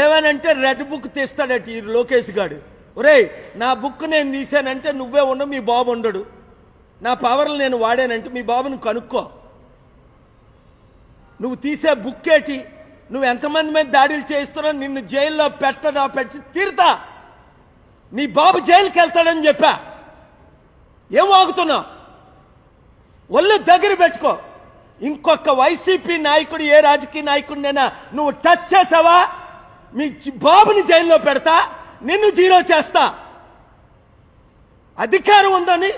ఏమనంటే red book తీస్తాడట ఈ లోకేష్ గాడు. ఒరేయ్, నా బుక్ నేను తీశానంటే నువ్వే ఉండవు, మీ బాబు ఉండడు. నా పవర్లు నేను వాడానంటే మీ బాబుని కనుక్కో. నువ్వు తీసే బుక్ ఏంటి? నువ్వు ఎంతమంది మీద దాడులు చేస్తున్నావు? నిన్ను జైల్లో పెట్టి తీరుతా. నీ బాబు జైలుకి వెళ్తాడని చెప్పా. ఏం వాగుతున్నావు? ఒళ్ళు దగ్గర పెట్టుకో. ఇంకొక వైసీపీ నాయకుడు, ఏ రాజకీయ నాయకుడినైనా నువ్వు టచ్ చేసావా, మీ బాబుని జైల్లో పెడతా, నిన్ను జీరో చేస్తా. అధికారం ఉందని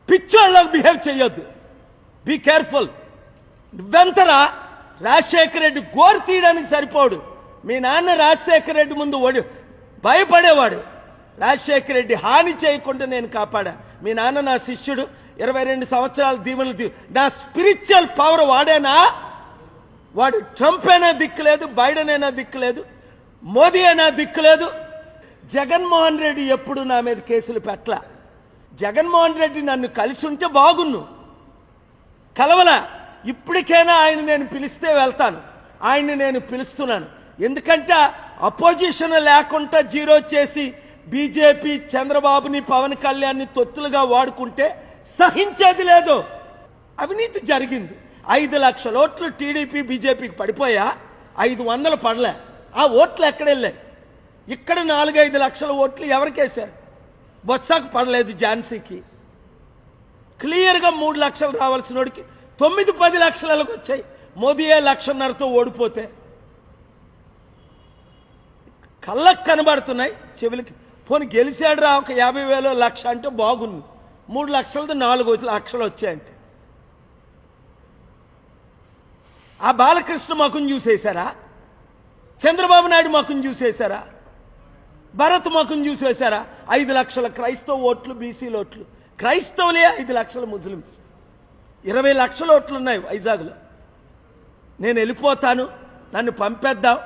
పిచ్చోళ్ళకి బిహేవ్ చేయొద్దు. Be careful. నువ్వెంతరా? రాజశేఖర రెడ్డి గోరు తీయడానికి సరిపోడు. మీ నాన్న రాజశేఖర రెడ్డి ముందు భయపడేవాడు. రాజశేఖర రెడ్డి హాని చేయకుండా నేను కాపాడా. మీ నాన్న నా శిష్యుడు, 22 సంవత్సరాల దీవెనలు. నా స్పిరిచువల్ పవర్ వాడేనా? వాడు ట్రంప్ అయినా దిక్కులేదు, బైడెన్ అయినా దిక్కులేదు, మోదీ అయినా దిక్కులేదు. జగన్మోహన్ రెడ్డి ఎప్పుడు నా మీద కేసులు పెట్టలా. జగన్మోహన్ రెడ్డి నన్ను కలిసి ఉంటే బాగున్ను, కలవలా. ఇప్పటికైనా ఆయన నేను పిలిస్తే వెళ్తాను. ఆయన్ని నేను పిలుస్తున్నాను. ఎందుకంటే అపోజిషన్ లేకుండా జీరో చేసి బీజేపీ చంద్రబాబుని, పవన్ కళ్యాణ్ని తొత్తులుగా వాడుకుంటే సహించేది లేదు. అవినీతి జరిగింది. 5 లక్షల ఓట్లు టీడీపీ బీజేపీకి పడిపోయా, 500 పడలే. ఆ ఓట్లు ఎక్కడెళ్ళాయి? ఇక్కడ 4-5 లక్షల ఓట్లు ఎవరికేశారు? బొత్సాకు పడలేదు, ఝాన్సీకి. క్లియర్గా 3 లక్షలు రావాల్సిన వాడికి 9-10 లక్షలకు వచ్చాయి. మోదీయే 1,50,000తో ఓడిపోతే కళ్ళకు కనబడుతున్నాయి, చెవులకి. పోనీ గెలిచాడు రా, ఒక 50,000 లక్ష అంటే బాగుంది. 3 లక్షలతో 4 లక్షలు వచ్చాయంటే ఆ బాలకృష్ణ ముఖం చూసేశారా? చంద్రబాబు నాయుడు ముఖం చూసేశారా? భరత్ ముఖం చూసేశారా? 5 లక్షల క్రైస్తవ ఓట్లు, బీసీల ఓట్లు. క్రైస్తవులే 5 లక్షల ముస్లిమ్స్. 20 లక్షల ఓట్లు ఉన్నాయి వైజాగ్లో. నేను వెళ్ళిపోతాను, నన్ను పంపేద్దాం,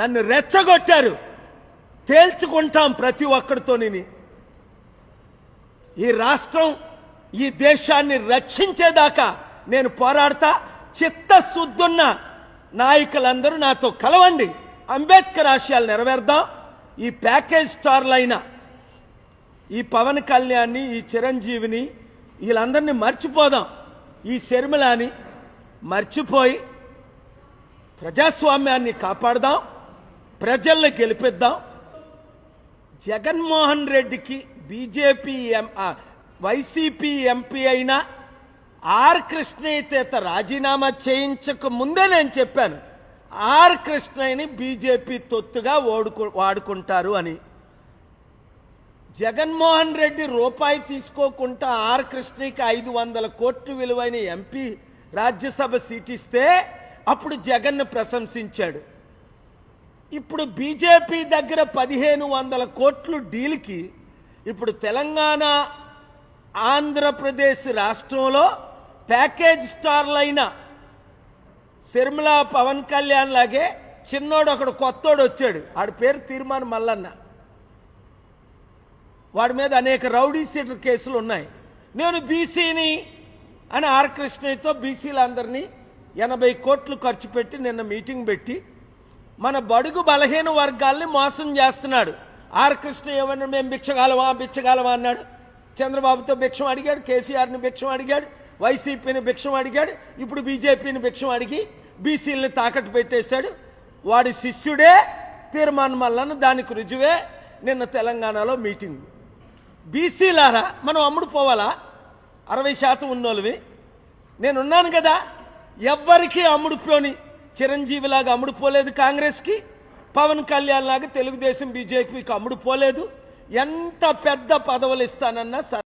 నన్ను రెచ్చగొట్టారు, తేల్చుకుంటాం ప్రతి ఒక్కడితోని. ఈ రాష్ట్రం, ఈ దేశాన్ని రక్షించేదాకా నేను పోరాడతా. చిత్తశుద్ధున్న నాయకులందరూ నాతో కలవండి. అంబేద్కర్ ఆశయాలు నెరవేర్దాం. ఈ ప్యాకేజ్ స్టార్లైన ఈ పవన్ కళ్యాణ్ని, ఈ చిరంజీవిని, వీళ్ళందరినీ మర్చిపోదాం. ఈ శర్మిలాని మర్చిపోయి ప్రజాస్వామ్యాన్ని కాపాడదాం, ప్రజల్ని గెలిపిద్దాం. జగన్మోహన్ రెడ్డికి బీజేపీ వైసీపీ ఎంపీ అయినా ఆర్ కృష్ణయ్య రాజీనామా చేయించక ముందే నేను చెప్పాను, ఆర్ కృష్ణయ్యని బీజేపీ తొత్తుగా వాడుకుంటారు అని. జగన్మోహన్ రెడ్డి రూపాయి తీసుకోకుండా ఆర్ కృష్ణయ్యకి 500 కోట్లు విలువైన ఎంపీ రాజ్యసభ సీట్ ఇస్తే అప్పుడు జగన్ను ప్రశంసించాడు. ఇప్పుడు బీజేపీ దగ్గర 1500 కోట్లు డీల్కి ఇప్పుడు తెలంగాణ, ఆంధ్రప్రదేశ్ రాష్ట్రంలో ప్యాకేజ్ స్టార్లైన శర్మిల, పవన్ కళ్యాణ్ లాగే చిన్నోడు ఒకడు కొత్తోడు వచ్చాడు. ఆడి పేరు తీర్మాన్ మల్లన్న. వాడి మీద అనేక రౌడీ షీటర్ కేసులు ఉన్నాయి. నేను బీసీని అని ఆర్ కృష్ణయ్యతో బీసీలందరినీ 80 కోట్లు ఖర్చు పెట్టి నిన్న మీటింగ్ పెట్టి మన బడుగు బలహీన వర్గాల్ని మోసం చేస్తున్నాడు. ఆర్ కృష్ణయ్య ఏమన్నా మేము బిచ్చగాలవా అన్నాడు. చంద్రబాబుతో భిక్షం అడిగాడు, కేసీఆర్ని భిక్షం అడిగాడు, వైసీపీని భిక్షం అడిగాడు, ఇప్పుడు బీజేపీని భిక్షం అడిగి బీసీలని తాకట్టు పెట్టేశాడు. వాడి శిష్యుడే తీర్మాన్ మల్లన్న. దానికి రుజువే నిన్న తెలంగాణలో మీటింగ్. బీసీలారా, మనం అమ్ముడు పోవాలా? 60% ఉన్నోళ్ళవి. నేనున్నాను కదా, ఎవ్వరికీ అమ్ముడుపోని. చిరంజీవిలాగా అమ్ముడుపోలేదు కాంగ్రెస్కి, పవన్ కళ్యాణ్ లాగా తెలుగుదేశం బీజేపీకి అమ్ముడుపోలేదు. ఎంత పెద్ద పదవులు ఇస్తానన్నా